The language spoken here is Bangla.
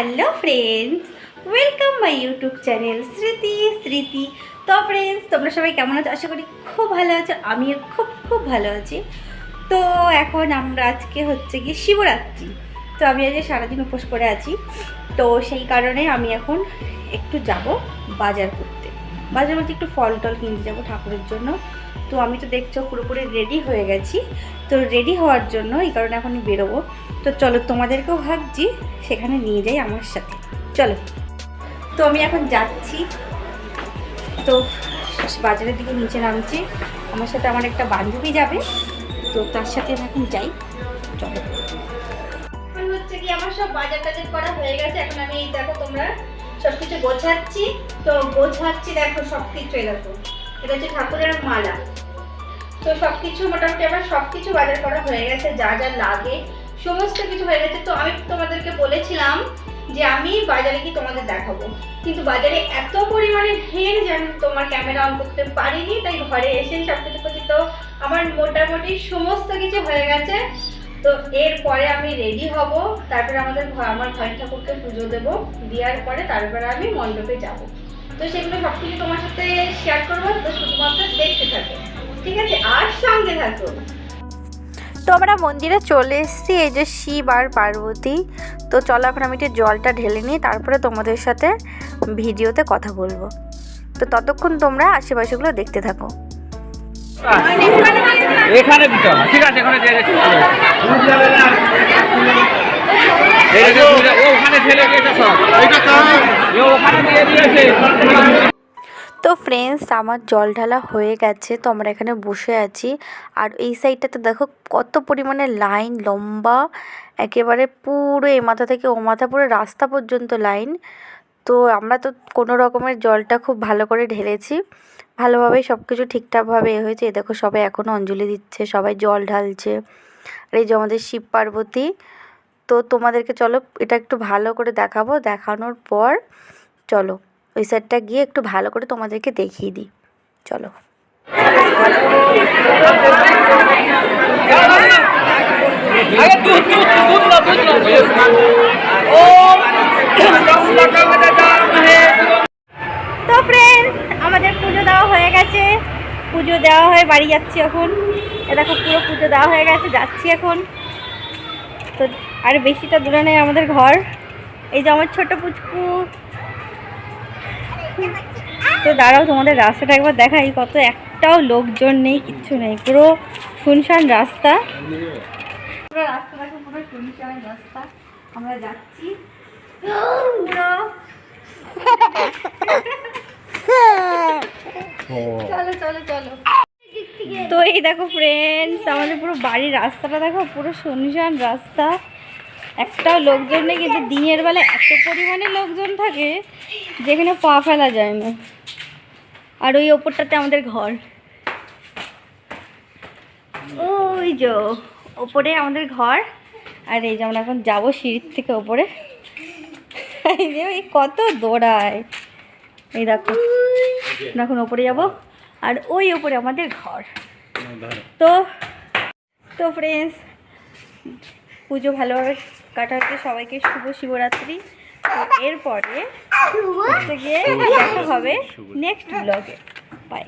Hello friends, welcome my YouTube channel স্মৃতি। তো ফ্রেন্ডস, তোমরা সবাই কেমন আছো? আশা করি খুব ভালো আছো। আমিও খুব ভালো আছি। তো এখন আমরা আজকে হচ্ছে কি শিবরাত্রি। তো আমি আজকে সারাদিন উপোস করে আছি। তো সেই কারণে আমি এখন একটু যাব বাজার করতে। বাজার বলতে একটু ফল টল কিনতে যাবো ঠাকুরের জন্য। তো আমি তো দেখছো পুরোপুরি রেডি হয়ে গেছি। তো রেডি হওয়ার জন্য এই কারণে এখন বেরোবো। তো চলো তোমাদেরকেও ভাবছি সেখানে নিয়ে যাই আমার সাথে, চলো। তো আমি এখন যাচ্ছি, তো বাজারের দিকে নিচে নামছি। আমার সাথে আমার একটা বান্ধবী যাবে, তো তার সাথে আমি এখন যাই, চলো। এখন হচ্ছে কি আমার সব বাজার টাজার করা হয়ে গেছে। এখন আমি এই দেখো তোমরা সব কিছু গোছাচ্ছি। তো গোছাচ্ছি, দেখো সব কিছু, দেখো এটা হচ্ছে ঠাকুরের মালা। তো সব কিছু মোটামুটি আমার সব কিছু বাজার করা হয়ে গেছে, যা যা লাগে সমস্ত কিছু হয়ে গেছে। তো আমি তোমাদেরকে বলেছিলাম যে আমি বাজারে কি তোমাদের দেখাবো, কিন্তু বাজারে এত পরিমাণে ভিড় যে আমি তোমার ক্যামেরা অন করতে পারিনি, তাই ঘরে এসেই সব কিছু করছি। তো আমার মোটামুটি সমস্ত কিছু হয়ে গেছে। তো এরপরে আমি রেডি হব, তারপরে আমার ঘরের ঠাকুরকে পুজো দেবো, দেওয়ার পরে তারপরে আমি মণ্ডপে যাব। তো সেগুলো সব কিছু তোমার সাথে শেয়ার করবো। তো শুধুমাত্র দেখতে থাকো, ঠিক আছে? আর সঙ্গে থাকো। তো আমরা মন্দিরে চলে এসেছি, এই যে শিব আর পার্বতী। তো চলো এখন আমি একটু জলটা ঢেলে নিই, তারপরে তোমাদের সাথে ভিডিওতে কথা বলবো। তো ততক্ষণ তোমরা আশেপাশেগুলো দেখতে থাকো। এখানে দিতে হবে, ঠিক আছে? এখানে দিয়ে গেছি, ওখানে ঢেলে দিয়েছে সব, ওখানে দিয়ে দিয়েছে। তো ফ্রেন্ডস, আমার জল ঢালা হয়ে গেছে। তো আমরা এখানে বসে আছি, আর এই সাইডটাতে দেখো কত পরিমাণে লাইন, লম্বা একেবারে পুরো এ মাথা থেকে ও মাথা পুরো রাস্তা পর্যন্ত লাইন। তো আমরা তো কোনো রকমের জলটা খুব ভালো করে ঢেলেছি, ভালোভাবেই সব কিছু ঠিকঠাকভাবে হয়েছে। এ দেখো সবাই এখনও অঞ্জলি দিচ্ছে, সবাই জল ঢালছে। আর এই যে আমাদের শিব পার্বতী। তো তোমাদেরকে চলো এটা একটু ভালো করে দেখাবো, দেখানোর পর চলো ওই সাইডটা গিয়ে একটু ভালো করে তোমাদেরকে দেখিয়ে দিই, চলো। তো ফ্রেন্ডস, আমাদের পুজো দেওয়া হয়ে গেছে। পুজো দেওয়া হয়ে বাড়ি যাচ্ছি এখন। এ দেখো পুরো পুজো দেওয়া হয়ে গেছে, যাচ্ছি এখন। তো আর বেশিটা দূরে নেই আমাদের ঘর। এই যে আমার ছোট পুচকু। তো দাঁড়াও, তোমাদের রাস্তাটা একবার দেখাই। কত একটাও লোকজন নেই, কিচ্ছু নেই, পুরো শুনশান রাস্তা। পুরো রাস্তা দেখো, পুরো শুনশান রাস্তা। আমরা যাচ্ছি পুরো। চলো চলো চলো। তো এই দেখো ফ্রেন্ডস, আমাদের পুরো বাড়ির রাস্তাটা দেখো, পুরো শুনশান রাস্তা, একটাও লোকজন নেই। কিন্তু দিনের বেলা এত পরিমাণে লোকজন থাকে যেখানে পা ফেলা যায় না। আর ওই ওপরটাতে আমাদের ঘর, ওই যে ওপরে আমাদের ঘর। আর এই যে আমরা এখন যাবো সিঁড়ির থেকে ওপরে। এই যে ওই কত দৌড়ায়, এই দেখো আমরা এখন ওপরে যাবো। আর ওই ওপরে আমাদের ঘর। তো তো ফ্রেন্ডস, পুজো ভালোভাবে কাটাতে সবাইকে শুভ শিবরাত্রি। তো এরপরে হচ্ছে গিয়ে দেখা হবে নেক্সট ব্লগে। বাই।